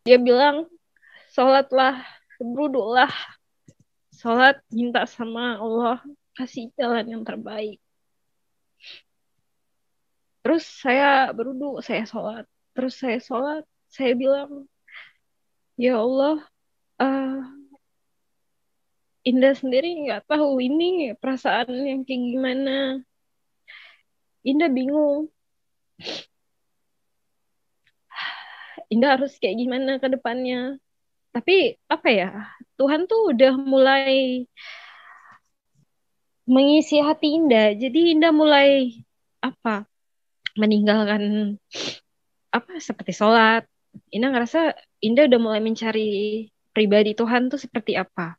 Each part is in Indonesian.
Dia bilang, sholatlah, berwudulah, sholat minta sama Allah kasih jalan yang terbaik. Terus saya berwudu, saya sholat. Terus saya sholat, saya bilang, ya Allah, eh, Indah sendiri nggak tahu ini perasaan yang kayak gimana. Indah bingung, Indah harus kayak gimana ke depannya. Tapi apa ya, Tuhan tuh udah mulai mengisi hati Indah. Jadi Indah mulai apa, meninggalkan apa seperti sholat. Indah ngerasa Indah udah mulai mencari pribadi Tuhan tuh seperti apa.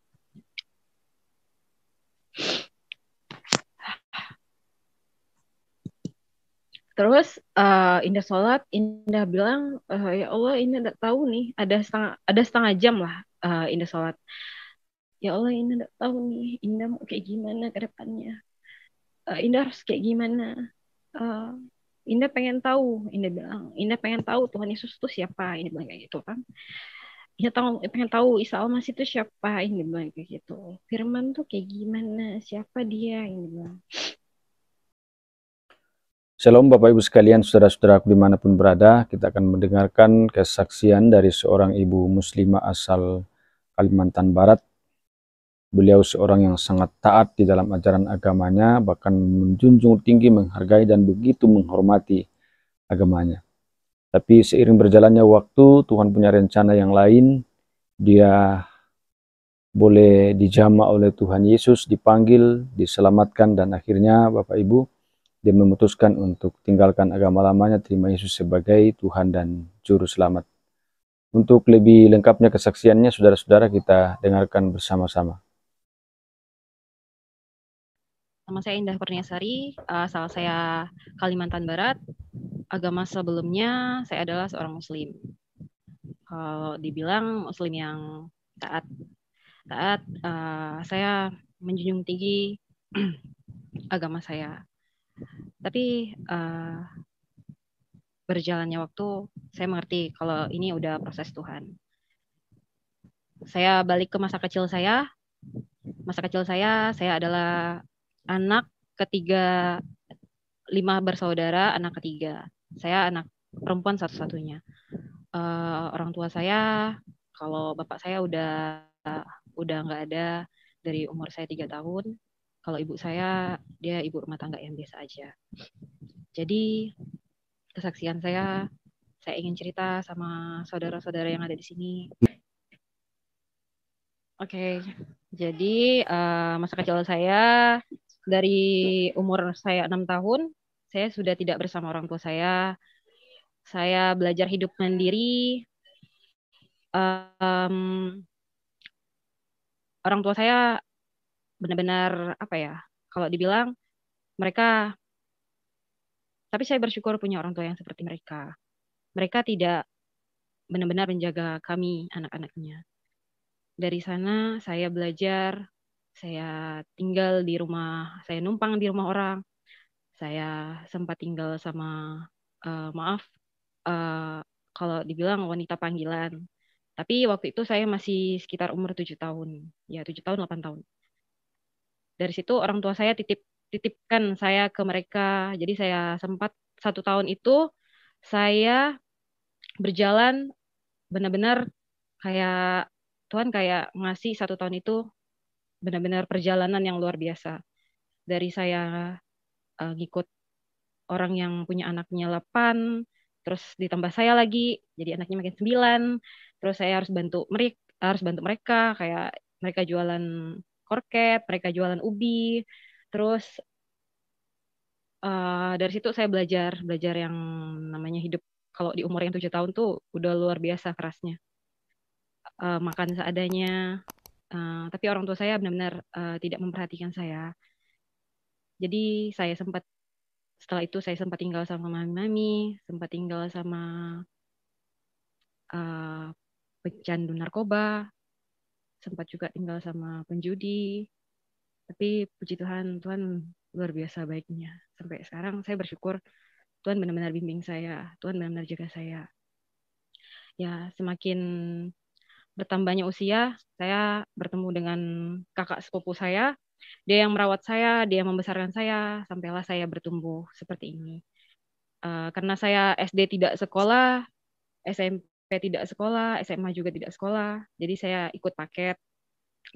Terus Indah sholat, Indah bilang, ya Allah, Indah nggak tahu nih, ada setengah jam lah Indah sholat. Ya Allah, Indah nggak tahu nih, Indah mau kayak gimana ke depannya. Indah harus kayak gimana. Eh, Indah pengen tahu, Indah bilang, Indah pengen tahu Tuhan Yesus itu siapa. Ini bilang kayak gitu kan. Indah pengen tahu Isa Al-Masih itu siapa. Ini bilang kayak gitu. Firman tuh kayak gimana, siapa dia. Ini bilang. Shalom Bapak Ibu sekalian, saudara-saudaraku dimanapun berada, kita akan mendengarkan kesaksian dari seorang ibu muslimah asal Kalimantan Barat. Beliau seorang yang sangat taat di dalam ajaran agamanya, bahkan menjunjung tinggi, menghargai dan begitu menghormati agamanya. Tapi seiring berjalannya waktu, Tuhan punya rencana yang lain. Dia boleh dijamah oleh Tuhan Yesus, dipanggil, diselamatkan, dan akhirnya Bapak Ibu, dia memutuskan untuk tinggalkan agama lamanya, terima Yesus sebagai Tuhan dan Juru Selamat. Untuk lebih lengkapnya kesaksiannya, saudara-saudara kita dengarkan bersama-sama. Nama saya Indah Kurniasari, asal saya Kalimantan Barat. Agama sebelumnya saya adalah seorang Muslim. Kalau dibilang Muslim yang taat, saya menjunjung tinggi agama saya. Tapi berjalannya waktu, saya mengerti kalau ini udah proses Tuhan. Saya balik ke masa kecil saya. Masa kecil saya adalah anak ketiga, 5 bersaudara, anak ketiga. Saya anak perempuan satu-satunya. Orang tua saya, kalau bapak saya udah nggak ada dari umur saya 3 tahun. Kalau ibu saya, dia ibu rumah tangga yang biasa aja. Jadi kesaksian saya ingin cerita sama saudara-saudara yang ada di sini. Oke, jadi masa kecil saya dari umur saya 6 tahun, saya sudah tidak bersama orang tua saya. Saya belajar hidup mandiri. Orang tua saya benar-benar apa ya? Kalau dibilang mereka, tapi saya bersyukur punya orang tua yang seperti mereka. Mereka tidak benar-benar menjaga kami anak-anaknya. Dari sana saya belajar, saya tinggal di rumah, saya numpang di rumah orang. Saya sempat tinggal sama maaf kalau dibilang wanita panggilan. Tapi waktu itu saya masih sekitar umur 7 tahun. Ya, 7 tahun, 8 tahun. Dari situ orang tua saya titipkan saya ke mereka. Jadi saya sempat 1 tahun itu saya berjalan benar-benar kayak Tuhan kayak ngasih 1 tahun itu benar-benar perjalanan yang luar biasa. Dari saya ngikut orang yang punya anaknya 8, terus ditambah saya lagi, jadi anaknya makin 9, terus saya harus bantu mereka, kayak mereka jualan korket, mereka jualan ubi, terus dari situ saya belajar yang namanya hidup kalau di umur yang 7 tahun tuh udah luar biasa kerasnya. Makan seadanya, tapi orang tua saya benar-benar tidak memperhatikan saya. Jadi setelah itu saya sempat tinggal sama mami, sempat tinggal sama pecandu narkoba, sempat juga tinggal sama penjudi. Tapi puji Tuhan, Tuhan luar biasa baiknya. Sampai sekarang saya bersyukur Tuhan benar-benar bimbing saya, Tuhan benar-benar jaga saya. Ya, semakin bertambahnya usia, saya bertemu dengan kakak sepupu saya. Dia yang merawat saya, dia yang membesarkan saya, sampailah saya bertumbuh seperti ini. Karena saya SD tidak sekolah, SMP tidak sekolah, SMA juga tidak sekolah, jadi saya ikut paket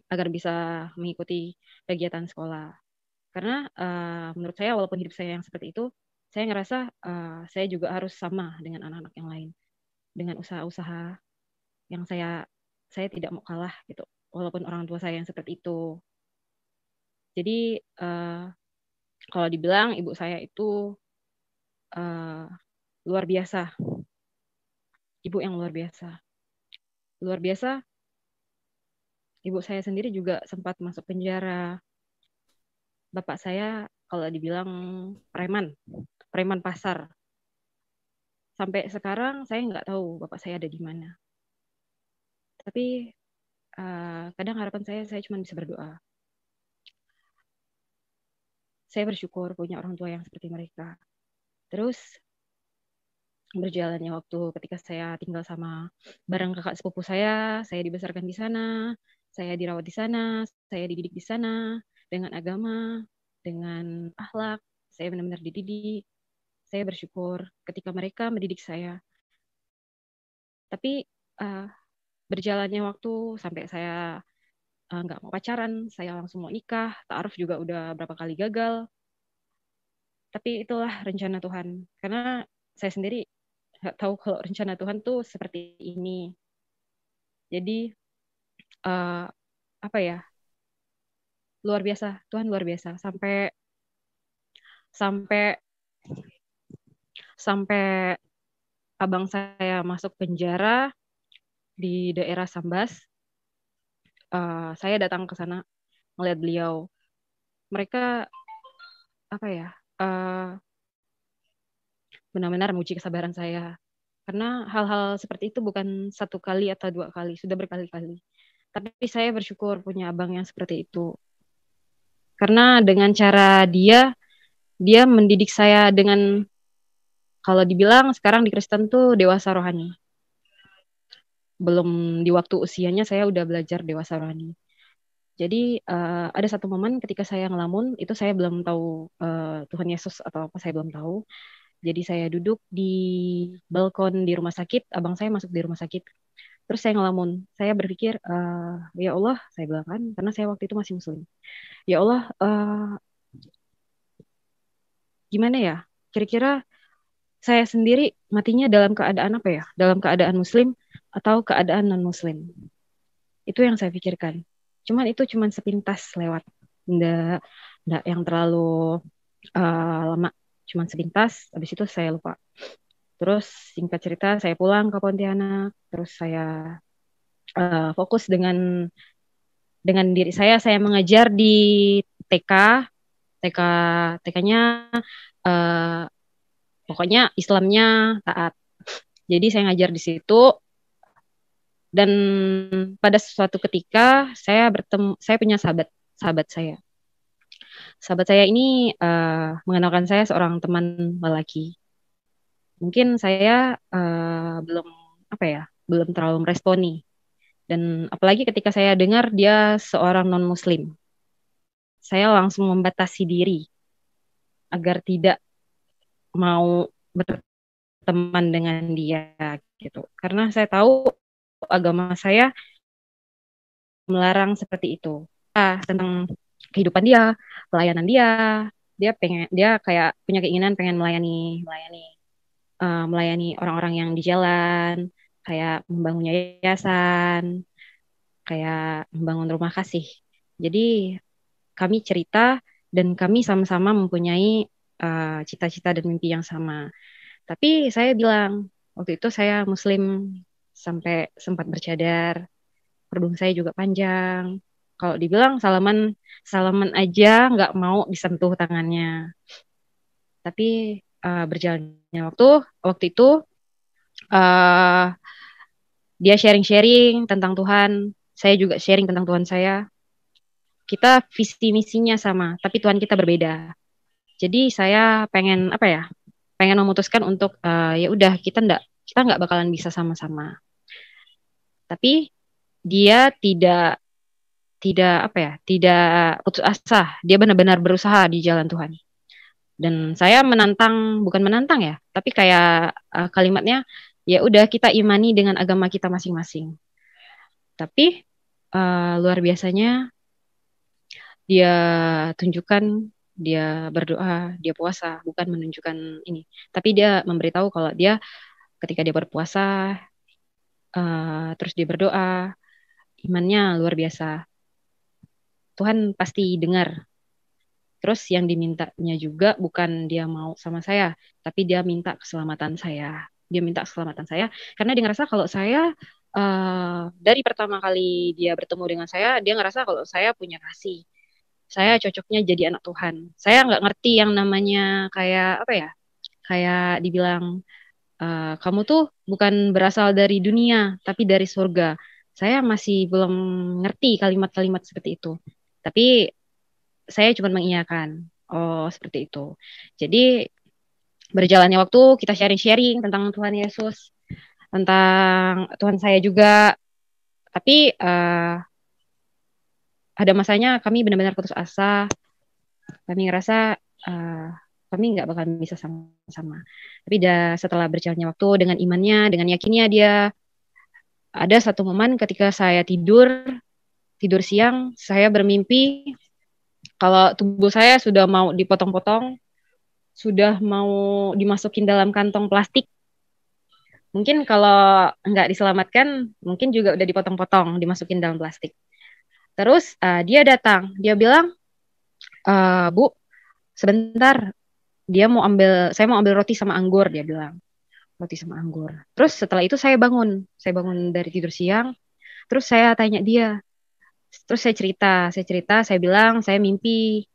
agar bisa mengikuti kegiatan sekolah. Karena menurut saya walaupun hidup saya yang seperti itu, saya ngerasa saya juga harus sama dengan anak-anak yang lain, dengan usaha-usaha yang saya tidak mau kalah gitu, walaupun orang tua saya yang seperti itu. Jadi kalau dibilang ibu saya itu luar biasa, ibu yang luar biasa, luar biasa. Ibu saya sendiri juga sempat masuk penjara. Bapak saya kalau dibilang preman, preman pasar. Sampai sekarang saya nggak tahu bapak saya ada di mana. Tapi kadang harapan saya cuma bisa berdoa. Saya bersyukur punya orang tua yang seperti mereka. Terus berjalannya waktu ketika saya tinggal sama bareng kakak sepupu saya dibesarkan di sana, saya dirawat di sana, saya dididik di sana dengan agama, dengan akhlak, saya benar-benar dididik. Saya bersyukur ketika mereka mendidik saya. Tapi berjalannya waktu sampai saya nggak mau pacaran, saya langsung mau nikah, ta'aruf juga udah berapa kali gagal. Tapi itulah rencana Tuhan. Karena saya sendiri nggak tahu kalau rencana Tuhan tuh seperti ini. Jadi apa ya, luar biasa, Tuhan luar biasa. Sampai sampai sampai abang saya masuk penjara di daerah Sambas. Saya datang ke sana melihat beliau. Mereka apa ya, benar-benar menguji kesabaran saya. Karena hal-hal seperti itu bukan satu kali atau dua kali, sudah berkali-kali. Tapi saya bersyukur punya abang yang seperti itu. Karena dengan cara dia mendidik saya dengan, kalau dibilang sekarang di Kristen tuh dewasa rohani. Belum di waktu usianya saya udah belajar dewasa rohani. Jadi ada satu momen ketika saya ngelamun, itu saya belum tahu Tuhan Yesus atau apa, saya belum tahu. Jadi saya duduk di balkon di rumah sakit, abang saya masuk di rumah sakit. Terus saya ngelamun, saya berpikir, ya Allah, saya bilang kan, karena saya waktu itu masih muslim. Ya Allah, gimana ya? Kira-kira saya sendiri matinya dalam keadaan apa ya? Dalam keadaan muslim atau keadaan non-muslim? Itu yang saya pikirkan. Itu cuman sepintas lewat. Nggak yang terlalu lama. Cuman sepintas, habis itu saya lupa. Terus singkat cerita saya pulang ke Pontianak, terus saya fokus dengan diri saya mengajar di TK, TK-nya pokoknya Islamnya taat. Jadi saya ngajar di situ dan pada suatu ketika saya punya sahabat saya. Sahabat saya ini mengenalkan saya seorang teman lelaki. Mungkin saya belum terlalu meresponi. Dan apalagi ketika saya dengar dia seorang non-muslim, saya langsung membatasi diri agar tidak mau berteman dengan dia gitu. Karena saya tahu agama saya melarang seperti itu. Tentang kehidupan dia, pelayanan dia kayak punya keinginan pengen melayani orang-orang yang di jalan, kayak membangun yayasan, kayak membangun rumah kasih. Jadi kami cerita dan kami sama-sama mempunyai cita-cita dan mimpi yang sama. Tapi saya bilang, waktu itu saya muslim sampai sempat bercadar, kerudung saya juga panjang. Kalau dibilang salaman aja nggak mau disentuh tangannya. Tapi berjalannya waktu itu dia sharing-sharing tentang Tuhan, saya juga sharing tentang Tuhan saya. Kita visi misinya sama, tapi Tuhan kita berbeda. Jadi saya pengen pengen memutuskan untuk ya udah kita nggak bakalan bisa sama-sama. Tapi dia tidak apa ya, tidak putus asa. Dia benar-benar berusaha di jalan Tuhan. Dan saya menantang, bukan menantang ya, tapi kayak kalimatnya, ya udah kita imani dengan agama kita masing-masing. Tapi luar biasanya dia tunjukkan, dia berdoa, dia puasa, bukan menunjukkan ini. Tapi dia memberitahu kalau dia ketika dia berpuasa, terus dia berdoa, imannya luar biasa. Tuhan pasti dengar. Terus yang dimintanya juga bukan dia mau sama saya, tapi dia minta keselamatan saya. Dia minta keselamatan saya karena dia ngerasa kalau saya dari pertama kali dia bertemu dengan saya, dia ngerasa kalau saya punya kasih. Saya cocoknya jadi anak Tuhan. Saya nggak ngerti yang namanya kayak apa ya, kayak dibilang kamu tuh bukan berasal dari dunia, tapi dari surga. Saya masih belum ngerti kalimat-kalimat seperti itu. Tapi saya cuma mengiyakan. Oh, seperti itu. Jadi berjalannya waktu kita sharing-sharing tentang Tuhan Yesus, tentang Tuhan saya juga. Tapi ada masanya kami benar-benar putus asa. Kami ngerasa kami nggak bakal bisa sama-sama. Tapi setelah berjalannya waktu dengan imannya, dengan yakinnya dia, ada satu momen ketika saya tidur siang, saya bermimpi kalau tubuh saya sudah mau dipotong-potong, sudah mau dimasukin dalam kantong plastik. Mungkin kalau nggak diselamatkan, mungkin juga udah dipotong-potong, dimasukin dalam plastik. Terus dia datang, dia bilang, Bu, sebentar, saya mau ambil roti sama anggur, dia bilang, roti sama anggur. Terus setelah itu saya bangun dari tidur siang, terus saya tanya dia, terus saya bilang, saya mimpi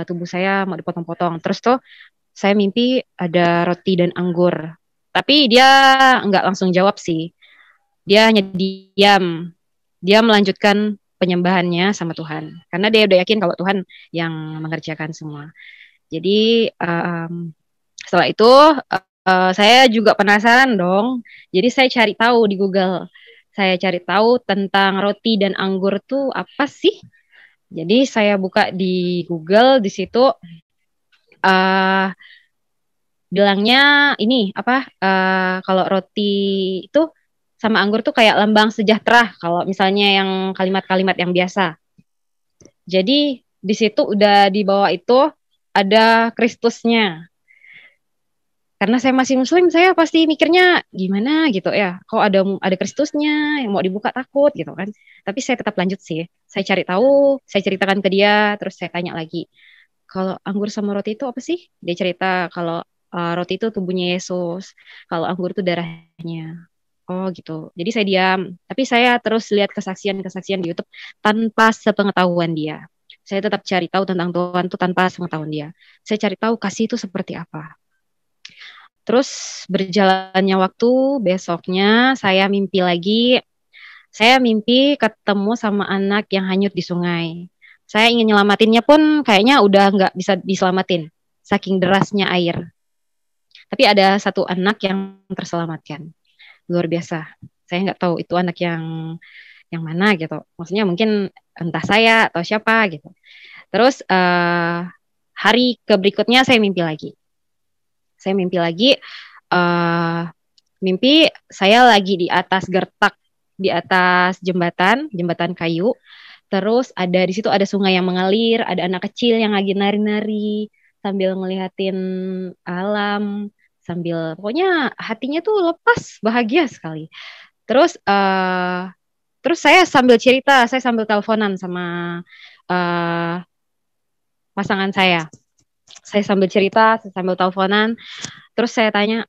tubuh saya mau dipotong-potong. Terus tuh saya mimpi ada roti dan anggur. Tapi dia nggak langsung jawab sih. Dia hanya diam. Dia melanjutkan penyembahannya sama Tuhan. Karena dia udah yakin kalau Tuhan yang mengerjakan semua. Jadi setelah itu saya juga penasaran dong. Jadi saya cari tahu di Google. Saya cari tahu tentang roti dan anggur tuh apa sih? Jadi saya buka di Google, di situ uh, bilangnya ini apa? Kalau roti itu sama anggur tuh kayak lambang sejahtera. Kalau misalnya yang kalimat-kalimat yang biasa. Jadi di situ udah di bawah itu ada Kristusnya. Karena saya masih Muslim, saya pasti mikirnya gimana gitu ya. Kok ada Kristusnya yang mau dibuka takut gitu kan. Tapi saya tetap lanjut sih. Saya cari tahu, saya ceritakan ke dia, terus saya tanya lagi. Kalau anggur sama roti itu apa sih? Dia cerita kalau roti itu tubuhnya Yesus, kalau anggur itu darahnya. Oh gitu. Jadi saya diam. Tapi saya terus lihat kesaksian-kesaksian di YouTube tanpa sepengetahuan dia. Saya tetap cari tahu tentang Tuhan itu tanpa sepengetahuan dia. Saya cari tahu kasih itu seperti apa. Terus berjalannya waktu, besoknya saya mimpi lagi. Saya mimpi ketemu sama anak yang hanyut di sungai. Saya ingin nyelamatinnya pun kayaknya udah nggak bisa diselamatin. Saking derasnya air. Tapi ada satu anak yang terselamatkan. Luar biasa. Saya nggak tahu itu anak yang mana gitu. Maksudnya mungkin entah saya atau siapa gitu. Terus hari berikutnya saya mimpi lagi. Saya mimpi lagi, mimpi saya lagi di atas gertak, di atas jembatan kayu. Terus di situ ada sungai yang mengalir, ada anak kecil yang lagi nari-nari sambil ngelihatin alam, sambil pokoknya hatinya tuh lepas, bahagia sekali. Terus saya sambil cerita, saya sambil teleponan sama pasangan saya. Saya sambil cerita, saya sambil teleponan. Terus saya tanya,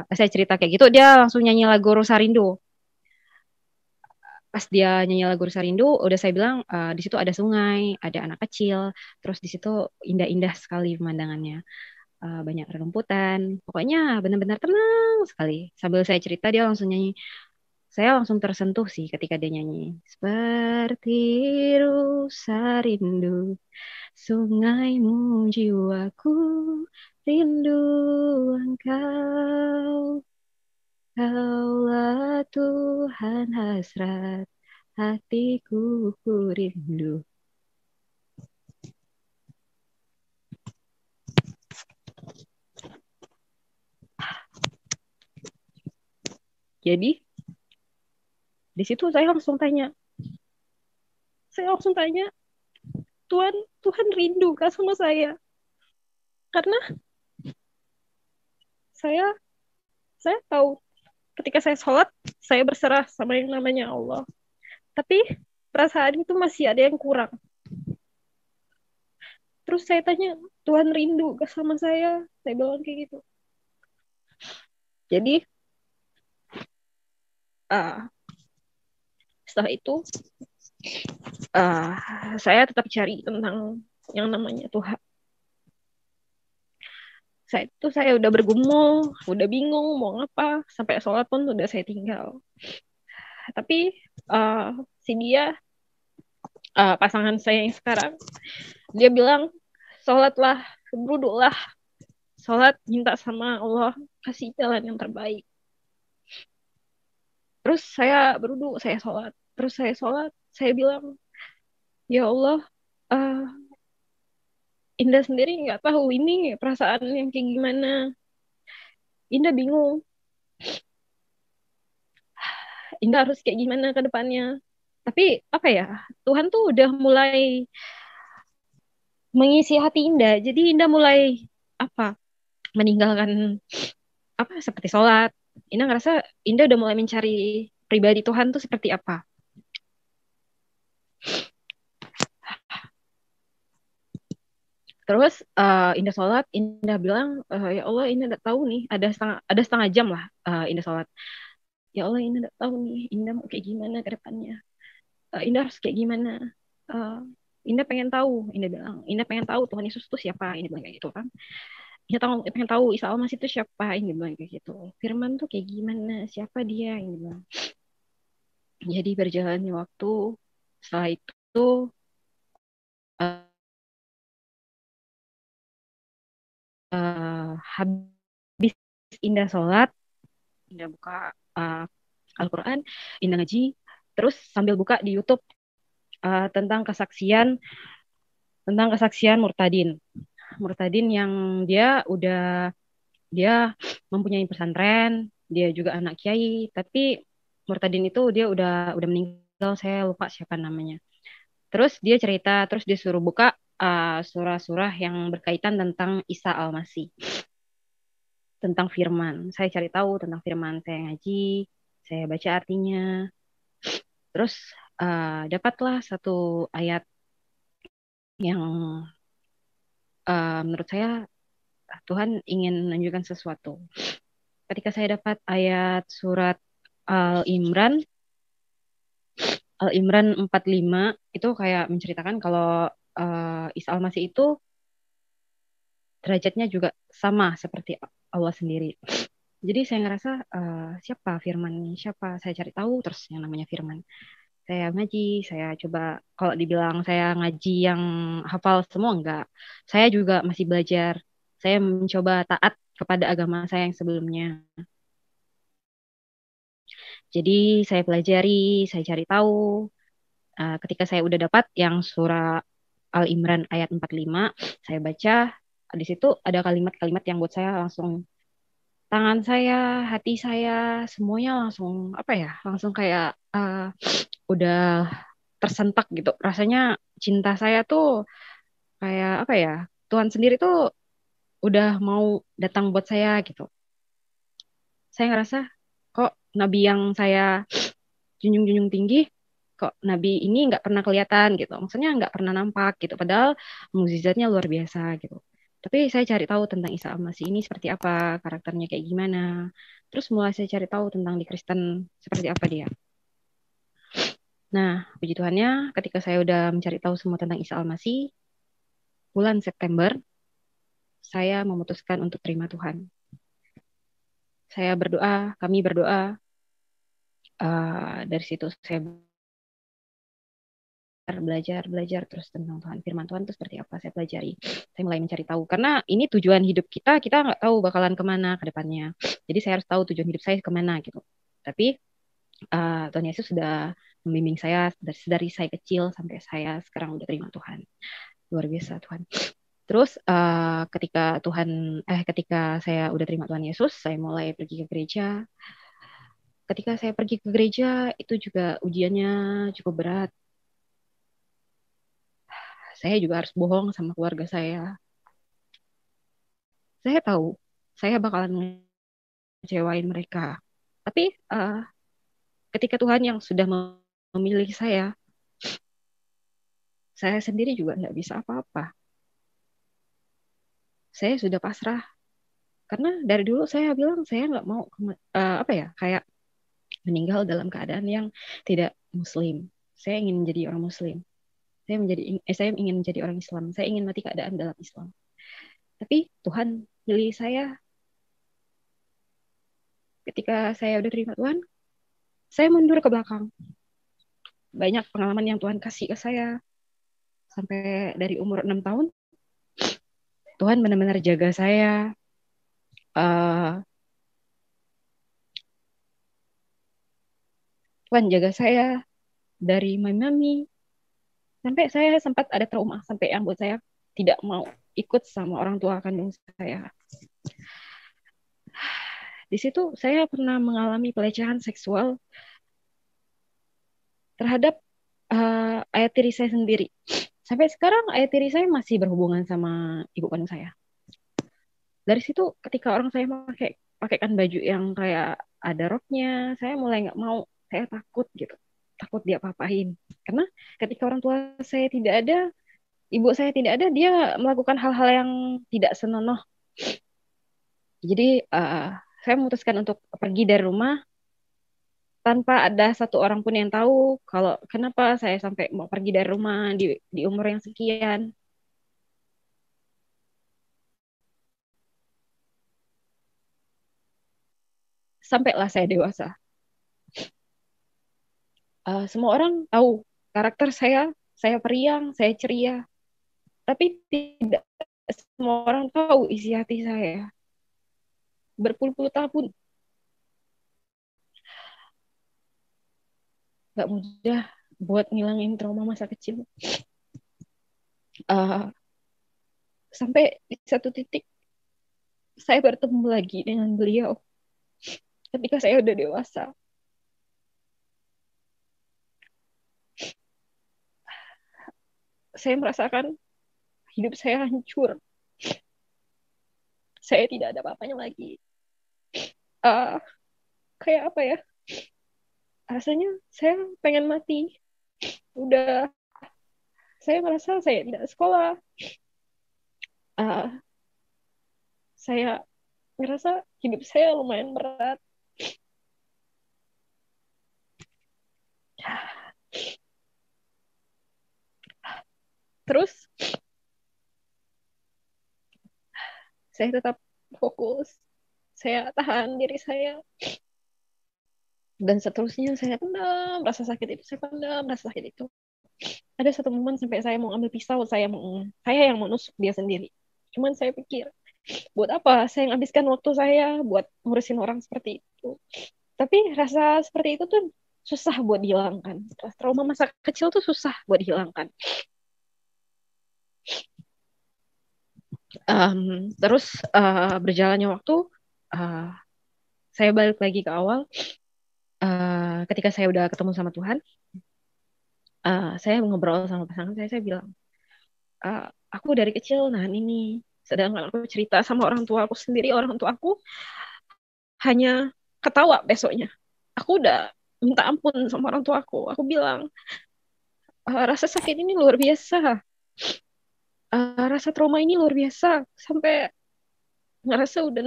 saya cerita kayak gitu, dia langsung nyanyi lagu Rosarindu. Pas dia nyanyi lagu Rosarindu, udah saya bilang di situ ada sungai, ada anak kecil, terus di situ indah-indah sekali pemandangannya, banyak rerumputan. Pokoknya benar-benar tenang sekali. Sambil saya cerita, dia langsung nyanyi. Saya langsung tersentuh sih ketika dia nyanyi. Seperti Rosarindu, sungaimu jiwaku rindu engkau. Kaulah Tuhan hasrat hatiku ku rindu. Jadi di situ saya langsung tanya, Tuhan, Tuhan rindu kah sama saya? Karena saya saya tahu ketika saya sholat, saya berserah sama yang namanya Allah. Tapi perasaan itu masih ada yang kurang. Terus saya tanya, Tuhan rindu gak sama saya? Saya bilang kayak gitu. Jadi uh, setelah itu uh, saya tetap cari tentang yang namanya Tuhan. Saya udah bergumul, udah bingung mau ngapa, sampai sholat pun udah saya tinggal. Tapi uh, si dia pasangan saya yang sekarang, dia bilang sholatlah, berwudulah, sholat minta sama Allah kasih jalan yang terbaik. Terus saya berwudu, saya sholat, saya bilang, ya Allah, uh, Indah sendiri nggak tahu ini perasaan yang kayak gimana. Indah bingung, Indah harus kayak gimana ke depannya. Tapi apa ya, Tuhan tuh udah mulai mengisi hati Indah. Jadi Indah mulai apa, meninggalkan apa seperti sholat. Indah ngerasa Indah udah mulai mencari pribadi Tuhan tuh seperti apa. Terus Indah sholat, Indah bilang, ya Allah Indah udah tahu nih, ada setengah jam lah Indah sholat. Ya Allah Indah udah tahu nih, Indah mau kayak gimana ke depannya. Indah harus kayak gimana. Eh, Indah pengen tahu, Indah bilang, Indah pengen tahu Tuhan Yesus itu siapa, Indah bilang kayak gitu kan. Pengen tahu Isa Al-Masih itu siapa, Indah bilang kayak gitu. Firman tuh kayak gimana, siapa dia, Indah bilang. Jadi berjalannya waktu, setelah itu eh, habis Indah sholat, Indah buka uh, Al-Quran, Indah ngaji, terus sambil buka di YouTube uh, tentang kesaksian tentang kesaksian Murtadin. Murtadin yang dia mempunyai pesantren, dia juga anak kiai, tapi Murtadin itu dia udah meninggal, saya lupa siapa namanya. Terus dia cerita, terus disuruh buka surah-surah yang berkaitan tentang Isa Al-Masih, tentang firman. Saya cari tahu tentang firman, saya ngaji, saya baca artinya. Terus dapatlah satu ayat yang menurut saya Tuhan ingin menunjukkan sesuatu. Ketika saya dapat ayat surat Al-Imran, Al-Imran 45 itu kayak menceritakan kalau Isa Al-Masih itu derajatnya juga sama seperti Allah sendiri. Jadi saya ngerasa siapa firman ini, siapa, saya cari tahu terus yang namanya firman. Saya ngaji, saya coba, kalau dibilang saya ngaji yang hafal semua enggak. Saya juga masih belajar. Saya mencoba taat kepada agama saya yang sebelumnya. Jadi saya pelajari, saya cari tahu. Ketika saya udah dapat yang surah Al-Imran ayat 45, saya baca. Di situ ada kalimat-kalimat yang buat saya langsung, tangan saya, hati saya, semuanya langsung apa ya? Langsung kayak udah tersentak gitu. Rasanya cinta saya tuh kayak apa ya? Tuhan sendiri tuh udah mau datang buat saya gitu. Saya ngerasa kok nabi yang saya junjung-junjung tinggi, kok nabi ini nggak pernah kelihatan gitu. Maksudnya nggak pernah nampak gitu. Padahal mukjizatnya luar biasa gitu. Tapi saya cari tahu tentang Isa Al-Masih ini seperti apa, karakternya kayak gimana. Terus mulai saya cari tahu tentang di Kristen seperti apa dia. Nah, puji Tuhannya, ketika saya udah mencari tahu semua tentang Isa Al-Masih, bulan September, saya memutuskan untuk terima Tuhan. Saya berdoa, kami berdoa, dari situ saya belajar terus tentang Tuhan, firman Tuhan itu seperti apa, saya pelajari, saya mulai mencari tahu, karena ini tujuan hidup kita nggak tahu bakalan kemana ke depannya, jadi saya harus tahu tujuan hidup saya kemana gitu. Tapi Tuhan Yesus sudah membimbing saya dari saya kecil sampai saya sekarang udah terima Tuhan, luar biasa Tuhan. Terus ketika saya udah terima Tuhan Yesus, saya mulai pergi ke gereja. Ketika saya pergi ke gereja itu juga ujiannya cukup berat. Saya juga harus bohong sama keluarga saya. Saya tahu saya bakalan ngecewain mereka. Tapi ketika Tuhan yang sudah memilih saya sendiri juga nggak bisa apa-apa. Saya sudah pasrah. Karena dari dulu saya bilang saya nggak mau kayak meninggal dalam keadaan yang tidak Muslim. Saya ingin menjadi orang Muslim. Saya ingin menjadi orang Islam. Saya ingin mati keadaan dalam Islam. Tapi Tuhan pilih saya. Ketika saya udah terima Tuhan, saya mundur ke belakang. Banyak pengalaman yang Tuhan kasih ke saya. Sampai dari umur 6 tahun, Tuhan benar-benar jaga saya. Tuhan jaga saya dari mami. Sampai saya sempat ada trauma. Sampai yang buat saya tidak mau ikut sama orang tua kandung saya. Di situ saya pernah mengalami pelecehan seksual terhadap ayah tiri saya sendiri. Sampai sekarang ayah tiri saya masih berhubungan sama ibu kandung saya. Dari situ ketika orang saya pakaikan baju yang kayak ada roknya, saya mulai nggak mau. Saya takut gitu, takut dia apa-apain. Karena ketika orang tua saya tidak ada, ibu saya tidak ada, dia melakukan hal-hal yang tidak senonoh. Jadi saya memutuskan untuk pergi dari rumah tanpa ada satu orang pun yang tahu kalau kenapa saya sampai mau pergi dari rumah di umur yang sekian. Sampailah saya dewasa. Semua orang tahu karakter saya periang, saya ceria. Tapi tidak semua orang tahu isi hati saya. Berpuluh-puluh tahun. Gak mudah buat ngilangin trauma masa kecil. Sampai di satu titik saya bertemu lagi dengan beliau ketika saya udah dewasa. Saya merasakan hidup saya hancur. Saya tidak ada apa-apanya lagi. Kayak apa ya? Rasanya saya pengen mati. Udah, saya merasa saya tidak sekolah. Saya ngerasa hidup saya lumayan berat. Terus saya tetap fokus. Saya tahan diri saya. Dan seterusnya saya pendam rasa sakit itu. Saya pendam rasa sakit itu. Ada satu momen sampai saya mau ambil pisau. Saya yang mau nusuk dia sendiri. Cuman saya pikir, buat apa saya menghabiskan waktu saya buat ngurusin orang seperti itu. Tapi rasa seperti itu tuh susah buat dihilangkan. Trauma masa kecil tuh susah buat dihilangkan. Terus berjalannya waktu, saya balik lagi ke awal. Ketika saya udah ketemu sama Tuhan, saya ngobrol sama pasangan saya bilang, aku dari kecil nahan ini, sedangkan aku cerita sama orang tua aku sendiri, orang tua aku hanya ketawa besoknya. Aku udah minta ampun sama orang tua aku. Aku bilang, rasa sakit ini luar biasa. Rasa trauma ini luar biasa. Sampai ngerasa udah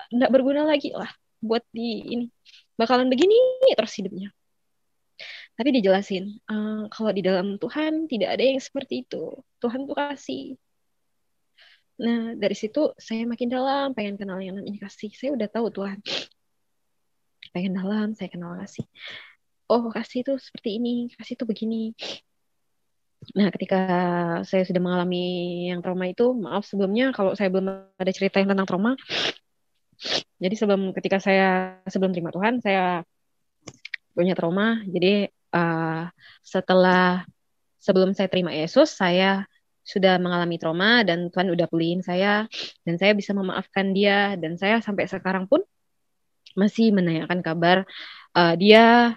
ndak berguna lagi lah buat di ini. Bakalan begini terus hidupnya. Tapi dijelasin, kalau di dalam Tuhan tidak ada yang seperti itu. Tuhan tuh kasih. Nah, dari situ saya makin dalam, pengen kenal yang namanya kasih. Saya udah tahu Tuhan. Pengen dalam, saya kenal kasih. Oh, kasih itu seperti ini, kasih itu begini. Nah, ketika saya sudah mengalami yang trauma itu, maaf sebelumnya kalau saya belum ada cerita yang tentang trauma. Jadi ketika saya sebelum terima Tuhan, saya punya trauma. Jadi setelah sebelum saya terima Yesus, saya sudah mengalami trauma dan Tuhan udah pulihin saya dan saya bisa memaafkan dia dan saya sampai sekarang pun masih menanyakan kabar dia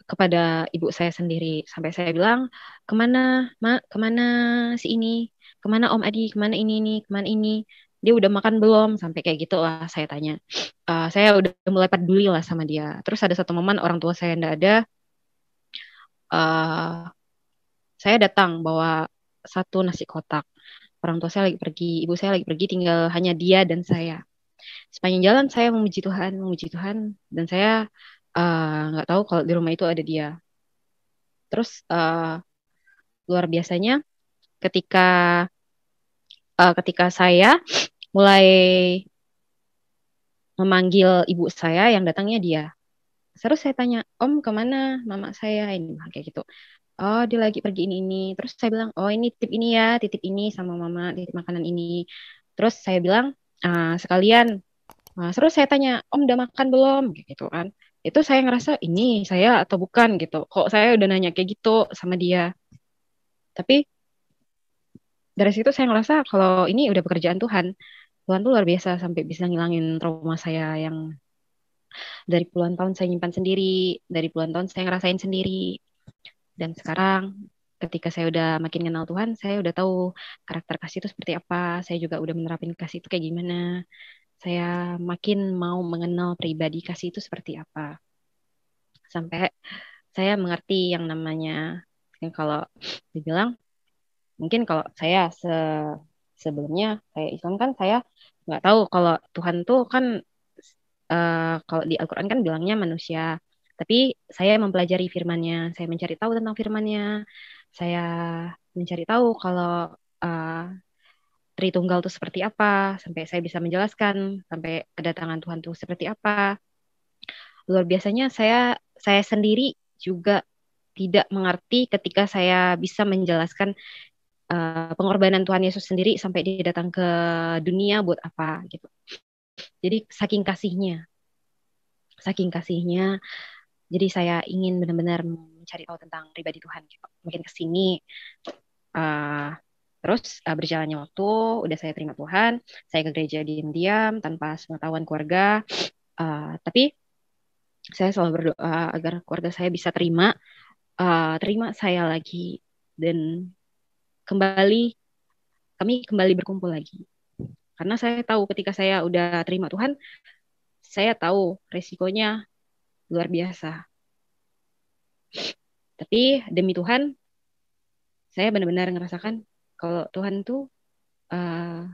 kepada ibu saya sendiri sampai saya bilang kemana mak kemana si ini kemana Om Adi kemana ini kemana ini dia udah makan belum sampai kayak gitu lah saya tanya. Saya udah mulai peduli lah sama dia terus ada satu momen orang tua saya ndak ada. uh, saya datang bawa satu nasi kotak. Orang tua saya lagi pergi, ibu saya lagi pergi, tinggal hanya dia dan saya. Sepanjang jalan saya memuji Tuhan, dan saya nggak tahu kalau di rumah itu ada dia. Terus luar biasanya ketika ketika saya mulai memanggil ibu saya yang datangnya dia. Terus saya tanya, Om kemana mama saya ini kayak gitu. Oh dia lagi pergi ini. Terus saya bilang, oh ini titip ini ya, titip ini sama mama, titip makanan ini. Terus saya bilang, sekalian. Terus saya tanya, Om udah makan belum? Kayak gitu kan. Itu saya ngerasa ini saya atau bukan gitu. Kok saya udah nanya kayak gitu sama dia. Tapi dari situ saya ngerasa kalau ini udah pekerjaan Tuhan. Tuhan tuh luar biasa sampai bisa ngilangin trauma saya yang dari puluhan tahun saya nyimpan sendiri, dari puluhan tahun saya ngerasain sendiri. Dan sekarang ketika saya udah makin kenal Tuhan, saya udah tahu karakter kasih itu seperti apa. Saya juga udah menerapin kasih itu kayak gimana. Saya makin mau mengenal pribadi kasih itu seperti apa. Sampai saya mengerti yang namanya kalau dibilang mungkin kalau saya sebelumnya saya Islam kan saya nggak tahu kalau Tuhan tuh kan kalau di Al-Quran kan bilangnya manusia. Tapi saya mempelajari firman-Nya, saya mencari tahu tentang firman-Nya, saya mencari tahu kalau uh, Tritunggal itu seperti apa, sampai saya bisa menjelaskan, sampai kedatangan Tuhan itu seperti apa. Luar biasanya saya sendiri juga tidak mengerti ketika saya bisa menjelaskan pengorbanan Tuhan Yesus sendiri sampai dia datang ke dunia buat apa gitu. Jadi saking kasihnya jadi saya ingin benar-benar mencari tahu tentang pribadi Tuhan gitu. Mungkin ke sini uh, terus berjalannya waktu, udah saya terima Tuhan, saya ke gereja diam-diam tanpa pengetahuan keluarga. Tapi saya selalu berdoa agar keluarga saya bisa terima saya lagi dan kembali kami kembali berkumpul lagi. Karena saya tahu ketika saya udah terima Tuhan, saya tahu resikonya luar biasa. Tapi demi Tuhan, saya benar-benar ngerasakan kalau Tuhan tuh uh,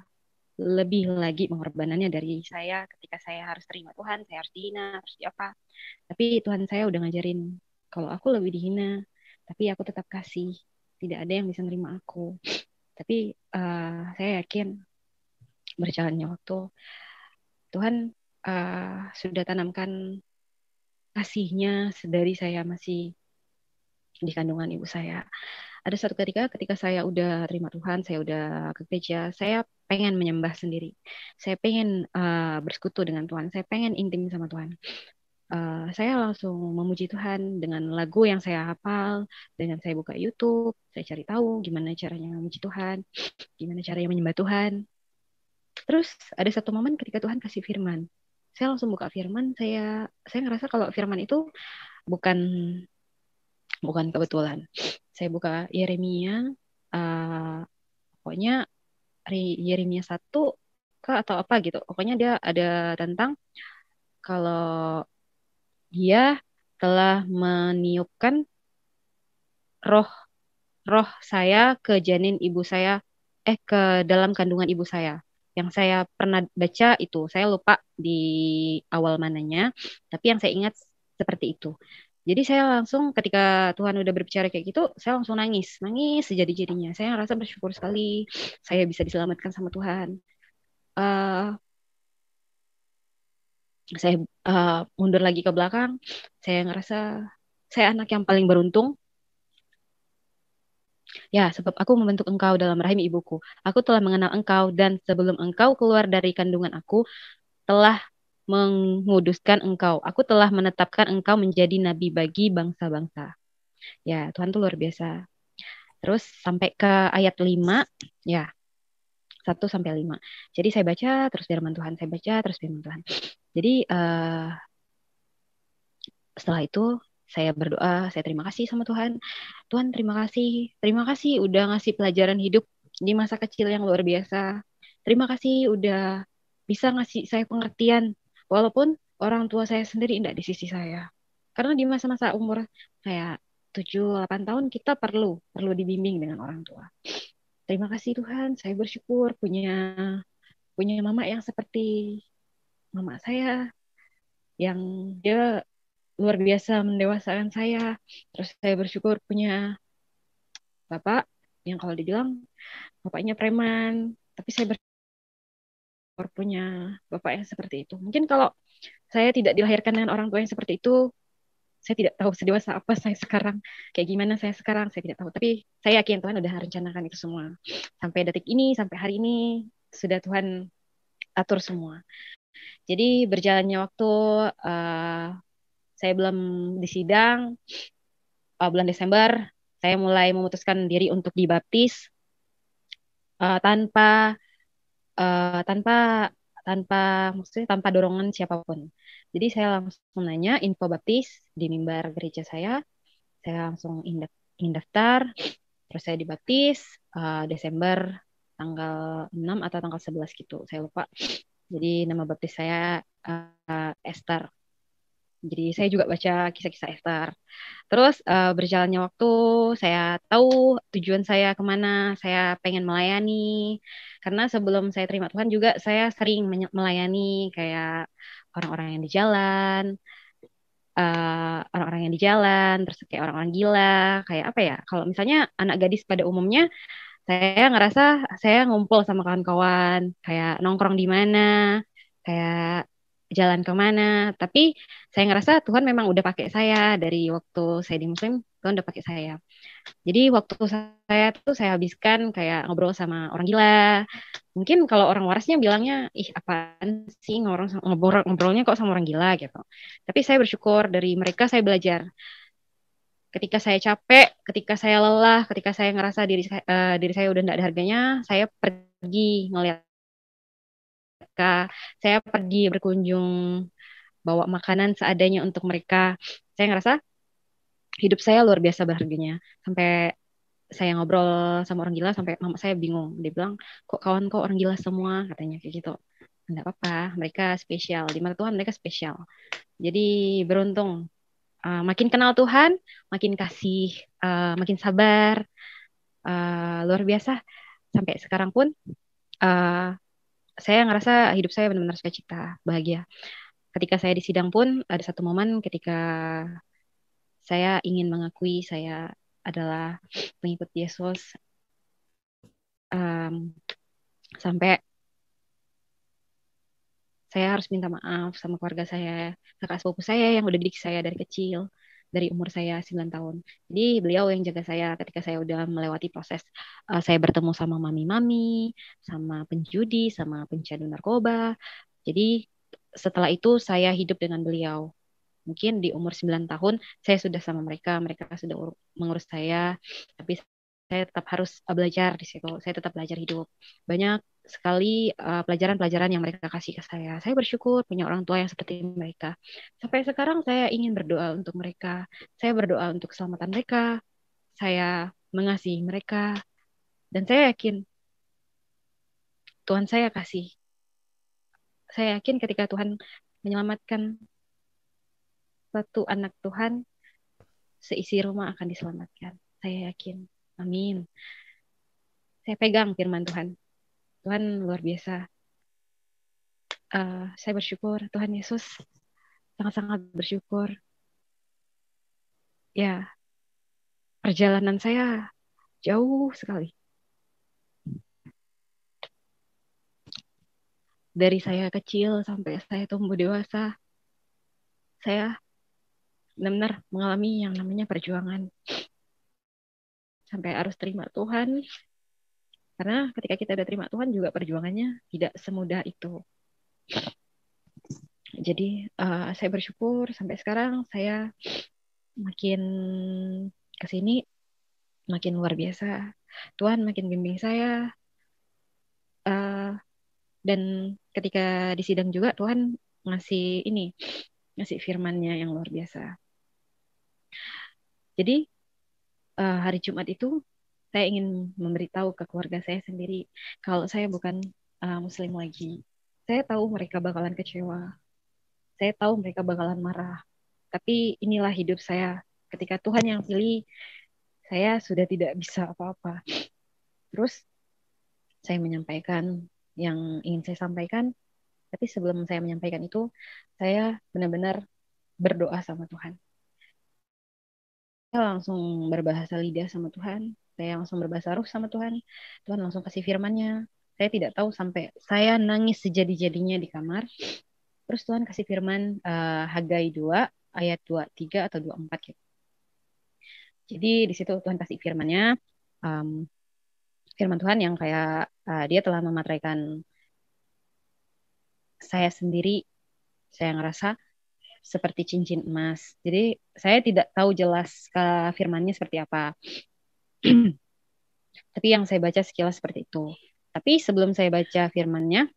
lebih lagi pengorbanannya dari saya ketika saya harus terima Tuhan, saya harus dihina, harus di apa. Tapi Tuhan saya udah ngajarin kalau aku lebih dihina, tapi aku tetap kasih. Tidak ada yang bisa nerima aku. Tapi saya yakin berjalannya waktu Tuhan sudah tanamkan kasihnya dari saya masih di kandungan ibu saya. Ada suatu ketika saya udah terima Tuhan, saya udah ke gereja, saya pengen menyembah sendiri. Saya pengen bersekutu dengan Tuhan, saya pengen intim sama Tuhan. Saya langsung memuji Tuhan dengan lagu yang saya hafal, dengan saya buka YouTube, saya cari tahu gimana caranya memuji Tuhan, gimana caranya menyembah Tuhan. Terus ada satu momen ketika Tuhan kasih firman. Saya langsung buka firman, saya ngerasa kalau firman itu bukan bukan kebetulan. Saya buka Yeremia, pokoknya Yeremia 1 ke atau apa gitu. Pokoknya dia ada tentang kalau dia telah meniupkan roh roh saya ke janin ibu saya, ke dalam kandungan ibu saya. Yang saya pernah baca itu, saya lupa di awal mananya, tapi yang saya ingat seperti itu. Jadi saya langsung ketika Tuhan udah berbicara kayak gitu, saya langsung nangis, nangis sejadi-jadinya. Saya ngerasa bersyukur sekali saya bisa diselamatkan sama Tuhan. Eh, saya mundur lagi ke belakang, saya ngerasa saya anak yang paling beruntung Ya, sebab aku membentuk engkau dalam rahim ibuku. Aku telah mengenal engkau dan sebelum engkau keluar dari kandungan aku telah menguduskan engkau. Aku telah menetapkan engkau menjadi nabi bagi bangsa-bangsa. Ya, Tuhan tuh luar biasa. Terus sampai ke ayat 5, ya, 1 sampai 5. Jadi saya baca terus firman Tuhan, saya baca terus firman Tuhan. Jadi setelah itu saya berdoa, saya terima kasih sama Tuhan. Tuhan terima kasih udah ngasih pelajaran hidup di masa kecil yang luar biasa. Terima kasih udah bisa ngasih saya pengertian, walaupun orang tua saya sendiri tidak di sisi saya. Karena di masa-masa umur kayak 7-8 tahun kita perlu dibimbing dengan orang tua. Terima kasih Tuhan, saya bersyukur punya punya mama yang seperti mama saya, yang dia luar biasa mendewasakan saya. Terus saya bersyukur punya bapak yang kalau dibilang bapaknya preman, tapi saya bersyukur punya bapak yang seperti itu. Mungkin kalau saya tidak dilahirkan dengan orang tua yang seperti itu, saya tidak tahu sedewasa apa saya sekarang, kayak gimana saya sekarang, saya tidak tahu. Tapi saya yakin Tuhan udah rencanakan itu semua. Sampai detik ini, sampai hari ini, sudah Tuhan atur semua. Jadi berjalannya waktu, uh, saya belum disidang, bulan Desember, saya mulai memutuskan diri untuk dibaptis uh, tanpa uh, tanpa tanpa maksudnya tanpa dorongan siapapun. Jadi saya langsung nanya info baptis di mimbar gereja saya langsung indaftar, terus saya dibaptis Desember tanggal 6 atau tanggal 11 gitu, saya lupa. Jadi nama baptis saya Esther. Jadi saya juga baca kisah-kisah Esther. Terus berjalannya waktu, saya tahu tujuan saya kemana, saya pengen melayani. Karena sebelum saya terima Tuhan juga, saya sering melayani kayak orang-orang yang di jalan, orang-orang yang di jalan, terus kayak orang-orang gila, kayak apa ya? Kalau misalnya anak gadis pada umumnya, saya ngerasa saya ngumpul sama kawan-kawan, kayak nongkrong di mana, kayak jalan kemana. Tapi saya ngerasa Tuhan memang udah pakai saya dari waktu saya di Muslim, Tuhan udah pakai saya. Jadi waktu saya tuh saya habiskan kayak ngobrol sama orang gila. Mungkin kalau orang warasnya bilangnya, ih apaan sih ngobrolnya kok sama orang gila gitu. Tapi saya bersyukur dari mereka saya belajar. Ketika saya capek, ketika saya lelah, ketika saya ngerasa diri saya udah tidak ada harganya, saya pergi ngeliat mereka, saya pergi berkunjung, bawa makanan seadanya untuk mereka. Saya ngerasa hidup saya luar biasa berharganya. Sampai saya ngobrol sama orang gila, sampai mama saya bingung. Dia bilang, kok kawan kok orang gila semua? Katanya kayak gitu. Enggak apa-apa, mereka spesial. Di mata Tuhan mereka spesial. Jadi beruntung. Makin kenal Tuhan, makin kasih, makin sabar, luar biasa. Sampai sekarang pun uh, saya ngerasa hidup saya benar-benar sukacita, bahagia. Ketika saya di sidang pun ada satu momen ketika saya ingin mengakui saya adalah pengikut Yesus, um, sampai saya harus minta maaf sama keluarga saya, kakak sepupu saya yang udah didik saya dari kecil, dari umur saya 9 tahun. Jadi beliau yang jaga saya ketika saya udah melewati proses, saya bertemu sama mami-mami, sama penjudi, sama pencandu narkoba. Jadi setelah itu saya hidup dengan beliau. Mungkin di umur 9 tahun saya sudah sama mereka, mereka sudah mengurus saya, tapi saya tetap harus belajar di situ. Saya tetap belajar hidup. Banyak sekali pelajaran-pelajaran yang mereka kasih ke saya. Saya bersyukur punya orang tua yang seperti mereka. Sampai sekarang saya ingin berdoa untuk mereka. Saya berdoa untuk keselamatan mereka. Saya mengasihi mereka. Dan saya yakin Tuhan saya kasih. Saya yakin ketika Tuhan menyelamatkan satu anak Tuhan, seisi rumah akan diselamatkan. Saya yakin. Amin. Saya pegang firman Tuhan. Tuhan luar biasa. Saya bersyukur. Tuhan Yesus sangat-sangat bersyukur. Ya, perjalanan saya jauh sekali. Dari saya kecil sampai saya tumbuh dewasa, saya benar-benar mengalami yang namanya perjuangan. sampai harus terima Tuhan. Karena ketika kita udah terima Tuhan juga perjuangannya tidak semudah itu. Jadi saya bersyukur sampai sekarang saya makin kesini makin luar biasa. Tuhan makin bimbing saya. Dan ketika di sidang juga Tuhan ngasih firman-Nya yang luar biasa. Jadi hari Jumat itu saya ingin memberitahu ke keluarga saya sendiri kalau saya bukan Muslim lagi. Saya tahu mereka bakalan kecewa. Saya tahu mereka bakalan marah. Tapi inilah hidup saya. Ketika Tuhan yang pilih, saya sudah tidak bisa apa-apa. Terus saya menyampaikan yang ingin saya sampaikan. Tapi sebelum saya menyampaikan itu, saya benar-benar berdoa sama Tuhan. Saya langsung berbahasa lidah sama Tuhan. Saya langsung berbahasa ruh sama Tuhan. Tuhan langsung kasih firman-Nya. Saya tidak tahu sampai saya nangis sejadi-jadinya di kamar. Terus Tuhan kasih firman Hagai 2 ayat 23 atau 24 gitu. Jadi di situ Tuhan kasih firman-Nya. Firman Tuhan yang kayak dia telah memateraikan saya sendiri. Saya ngerasa seperti cincin emas. Jadi saya tidak tahu jelas firman-Nya seperti apa. Tapi yang saya baca sekilas seperti itu. Tapi sebelum saya baca firman-Nya,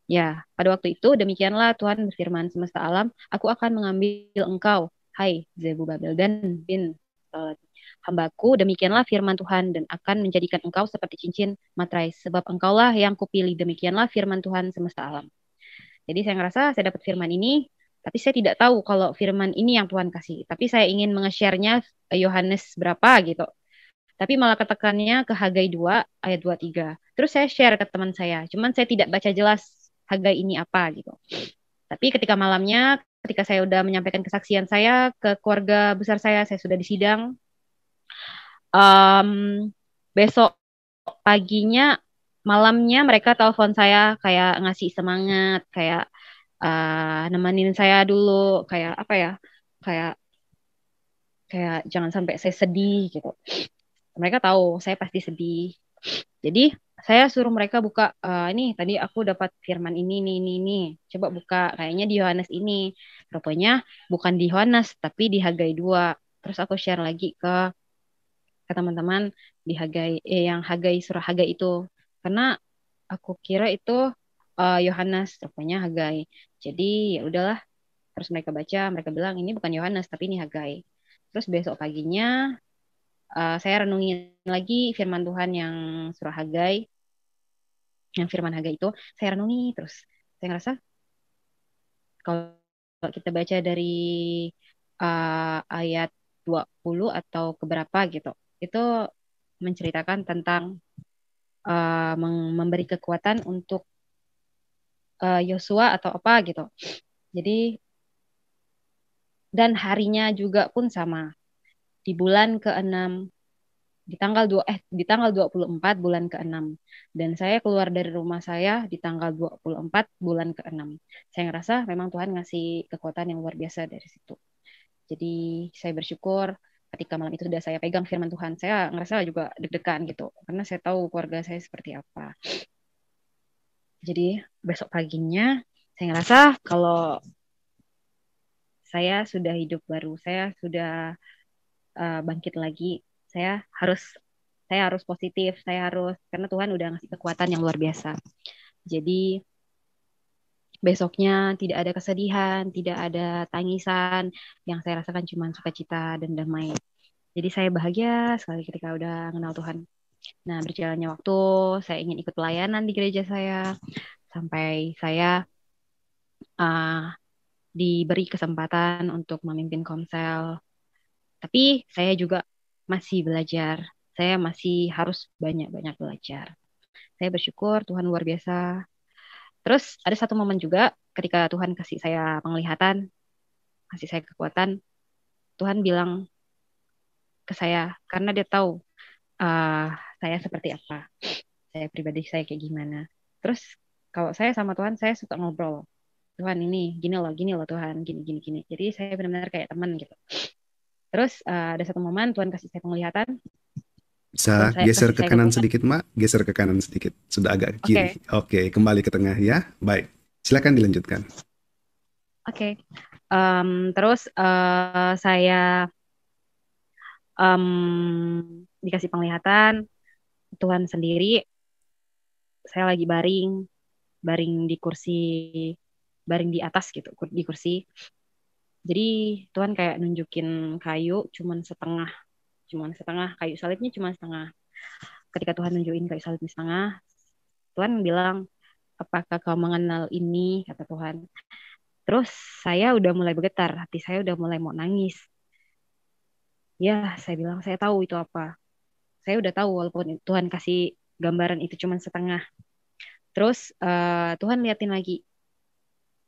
ya pada waktu itu demikianlah Tuhan berfirman semesta alam, aku akan mengambil engkau, hai Zerubabel dan bin Salat. Hambaku, demikianlah firman Tuhan dan akan menjadikan engkau seperti cincin materai, sebab engkaulah yang kupilih, demikianlah firman Tuhan semesta alam. Jadi saya ngerasa saya dapat firman ini, tapi saya tidak tahu kalau firman ini yang Tuhan kasih. Tapi saya ingin menge-share-nya Yohanes berapa gitu. Tapi malah ketekannya ke Hagai 2 ayat 23. Terus saya share ke teman saya. Cuman saya tidak baca jelas Hagai ini apa gitu. Tapi ketika malamnya, ketika saya udah menyampaikan kesaksian saya ke keluarga besar saya sudah di sidang. Besok paginya, malamnya mereka telepon saya kayak ngasih semangat, kayak nemenin saya dulu, kayak apa ya, kayak jangan sampai saya sedih gitu. Mereka tahu saya pasti sedih. Jadi saya suruh mereka buka, ini tadi aku dapat firman ini. Coba buka, kayaknya di Yohanes ini. Rupanya bukan di Yohanes, tapi di Hagai 2. Terus aku share lagi ke teman-teman di Hagai, yang Hagai, surah Hagai itu. Karena aku kira itu Yohanes, rupanya Hagai. Jadi ya udahlah. Terus mereka baca, mereka bilang ini bukan Yohanes, tapi ini Hagai. Terus besok paginya saya renungin lagi firman Tuhan yang surah Hagai, yang firman Hagai itu, saya renungi terus. Saya ngerasa kalau kita baca dari ayat 20 atau keberapa gitu, itu menceritakan tentang memberi kekuatan untuk Yosua atau apa gitu. Jadi dan harinya juga pun sama. Di bulan ke-6 di tanggal 24 bulan ke-6 dan saya keluar dari rumah saya di tanggal 24 bulan ke-6. Saya ngerasa memang Tuhan ngasih kekuatan yang luar biasa dari situ. Jadi saya bersyukur ketika malam itu sudah saya pegang firman Tuhan, saya ngerasa juga deg-degan gitu karena saya tahu keluarga saya seperti apa. Jadi besok paginya saya ngerasa kalau saya sudah hidup baru, saya sudah bangkit lagi. Saya harus positif, karena Tuhan udah ngasih kekuatan yang luar biasa. Jadi besoknya tidak ada kesedihan, tidak ada tangisan, yang saya rasakan cuma sukacita dan damai. Jadi saya bahagia sekali ketika udah kenal Tuhan. Nah, berjalannya waktu, saya ingin ikut pelayanan di gereja saya, sampai saya diberi kesempatan untuk memimpin komsel. Tapi saya juga masih belajar. Saya masih harus banyak-banyak belajar. Saya bersyukur Tuhan luar biasa. Terus ada satu momen juga ketika Tuhan kasih saya penglihatan, kasih saya kekuatan. Tuhan bilang ke saya, karena dia tahu saya seperti apa. Saya pribadi saya kayak gimana. Terus kalau saya sama Tuhan, saya suka ngobrol. Tuhan ini, gini loh Tuhan, gini. Jadi saya benar-benar kayak teman gitu. Terus ada satu momen Tuhan kasih saya penglihatan. dan Bisa saya geser kasih ke saya kanan kekuatan. sedikit, Mbak. Geser ke kanan sedikit. Sudah agak ke kiri. Oke, Oke, kembali ke tengah ya. Baik. Silakan dilanjutkan. oke. Terus saya dikasih penglihatan Tuhan sendiri. Saya lagi baring, baring di kursi, baring di atas gitu, di kursi. Jadi Tuhan kayak nunjukin kayu cuman setengah kayu salibnya cuman setengah. Ketika Tuhan nunjukin kayu salibnya setengah, Tuhan bilang, apakah kau mengenal ini? Kata Tuhan. Terus saya udah mulai bergetar, hati saya udah mulai mau nangis. Ya, saya bilang, saya tahu itu apa. Saya udah tahu walaupun Tuhan kasih gambaran itu cuma setengah. Terus Tuhan liatin lagi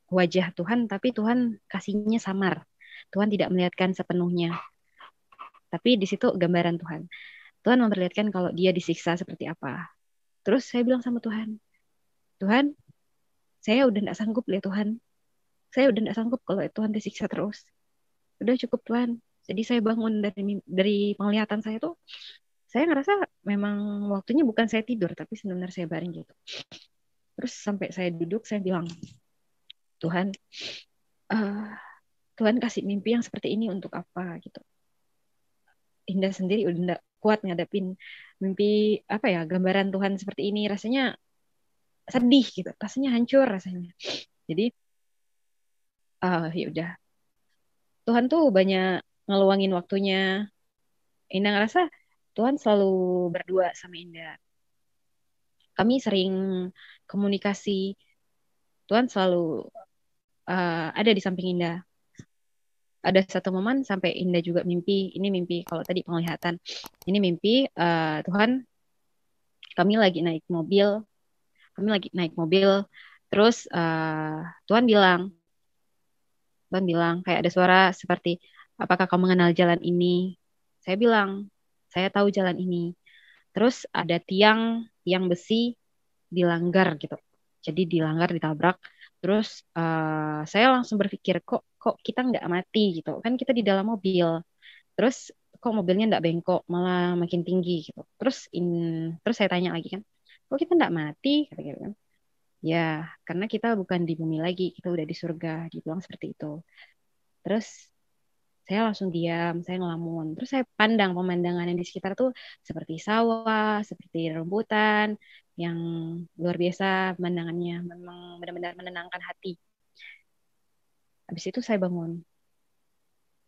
wajah Tuhan, tapi Tuhan kasihnya samar. Tuhan tidak melihatkan sepenuhnya. Tapi di situ gambaran Tuhan. Tuhan memperlihatkan kalau dia disiksa seperti apa. Terus saya bilang sama Tuhan, Tuhan, saya udah tidak sanggup lihat Tuhan. Saya udah tidak sanggup kalau Tuhan disiksa terus. Udah cukup Tuhan. Jadi saya bangun dari penglihatan saya tuh, saya ngerasa memang waktunya bukan saya tidur, tapi sebenarnya saya baring gitu. Terus sampai saya duduk, saya bilang, Tuhan, eh, Tuhan kasih mimpi yang seperti ini untuk apa gitu. Indah sendiri udah tidak kuat ngadapin mimpi apa ya, gambaran Tuhan seperti ini, rasanya sedih gitu, rasanya hancur rasanya. Jadi ya udah, Tuhan tuh banyak ngeluangin waktunya. Indah ngerasa Tuhan selalu berdua sama Indah. Kami sering komunikasi. Tuhan selalu ada di samping Indah. Ada satu momen sampai Indah juga mimpi. Ini mimpi kalau tadi penglihatan. Ini mimpi Tuhan. Kami lagi naik mobil. Kami lagi naik mobil. Terus Tuhan bilang kayak ada suara seperti, apakah kamu mengenal jalan ini? Saya bilang, saya tahu jalan ini. Terus ada tiang besi dilanggar gitu. Jadi dilanggar, ditabrak. Terus saya langsung berpikir, kok kita nggak mati gitu? Kan kita di dalam mobil. Terus kok mobilnya nggak bengkok, malah makin tinggi gitu. Terus saya tanya lagi kan, kok kita nggak mati? Kata gitu kan. Ya, karena kita bukan di bumi lagi, kita udah di surga. Dibilang seperti itu. Terus saya langsung diam, saya ngelamun. Terus saya pandang pemandangan yang di sekitar tuh seperti sawah, seperti rumputan, yang luar biasa pemandangannya. Memang benar-benar menenangkan hati. Habis itu saya bangun.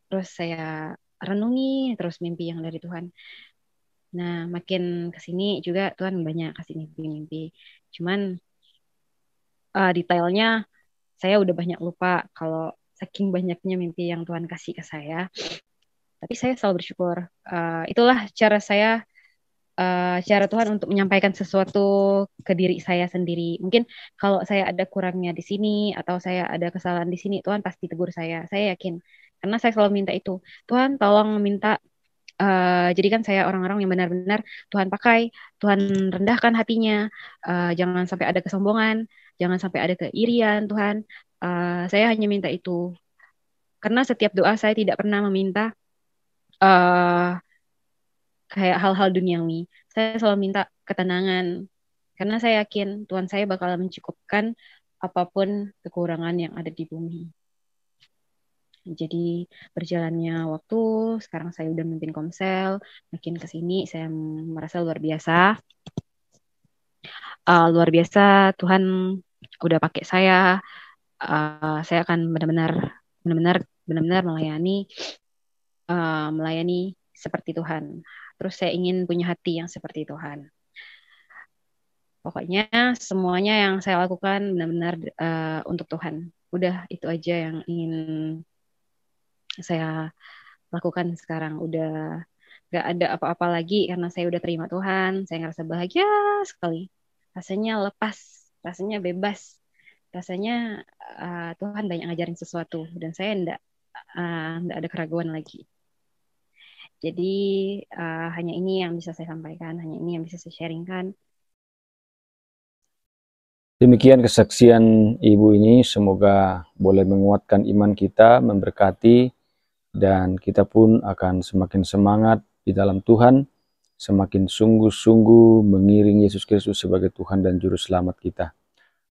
Terus saya renungi terus mimpi yang dari Tuhan. Nah, makin ke sini juga Tuhan banyak kasih mimpi-mimpi. Cuman detailnya saya udah banyak lupa kalau saking banyaknya mimpi yang Tuhan kasih ke saya. Tapi saya selalu bersyukur. Itulah cara Tuhan untuk menyampaikan sesuatu ke diri saya sendiri. Mungkin kalau saya ada kurangnya di sini atau saya ada kesalahan di sini, Tuhan pasti tegur saya. Saya yakin. Karena saya selalu minta itu. Tuhan tolong minta jadikan saya orang-orang yang benar-benar Tuhan pakai, Tuhan rendahkan hatinya, jangan sampai ada kesombongan, jangan sampai ada keirian, Tuhan. Saya hanya minta itu. Karena setiap doa saya tidak pernah meminta uh, kayak hal-hal duniawi. Saya selalu minta ketenangan karena saya yakin Tuhan saya bakal mencukupkan apapun kekurangan yang ada di bumi. Jadi berjalannya waktu, sekarang saya udah memimpin Komsel, makin ke sini saya merasa luar biasa. Luar biasa Tuhan udah pakai saya. Saya akan benar-benar melayani seperti Tuhan. Terus saya ingin punya hati yang seperti Tuhan. Pokoknya semuanya yang saya lakukan benar-benar untuk Tuhan. Udah itu aja yang ingin saya lakukan sekarang. Udah gak ada apa-apa lagi karena saya udah terima Tuhan. Saya ngerasa bahagia sekali. Rasanya lepas, rasanya bebas. Rasanya Tuhan banyak ngajarin sesuatu dan saya enggak ada keraguan lagi. Jadi hanya ini yang bisa saya sampaikan, hanya ini yang bisa saya sharingkan. Demikian kesaksian Ibu ini, semoga boleh menguatkan iman kita, memberkati, dan kita pun akan semakin semangat di dalam Tuhan, semakin sungguh-sungguh mengiring Yesus Kristus sebagai Tuhan dan Juru Selamat kita.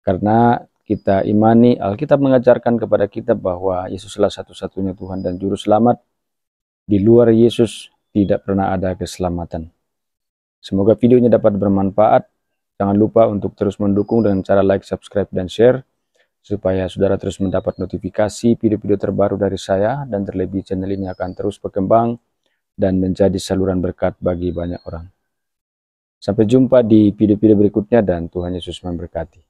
Karena kita imani, Alkitab mengajarkan kepada kita bahwa Yesuslah satu-satunya Tuhan dan Juru Selamat. Di luar Yesus tidak pernah ada keselamatan. Semoga videonya dapat bermanfaat. Jangan lupa untuk terus mendukung dengan cara like, subscribe, dan share, supaya saudara terus mendapat notifikasi video-video terbaru dari saya, dan terlebih channel ini akan terus berkembang dan menjadi saluran berkat bagi banyak orang. Sampai jumpa di video-video berikutnya, dan Tuhan Yesus memberkati.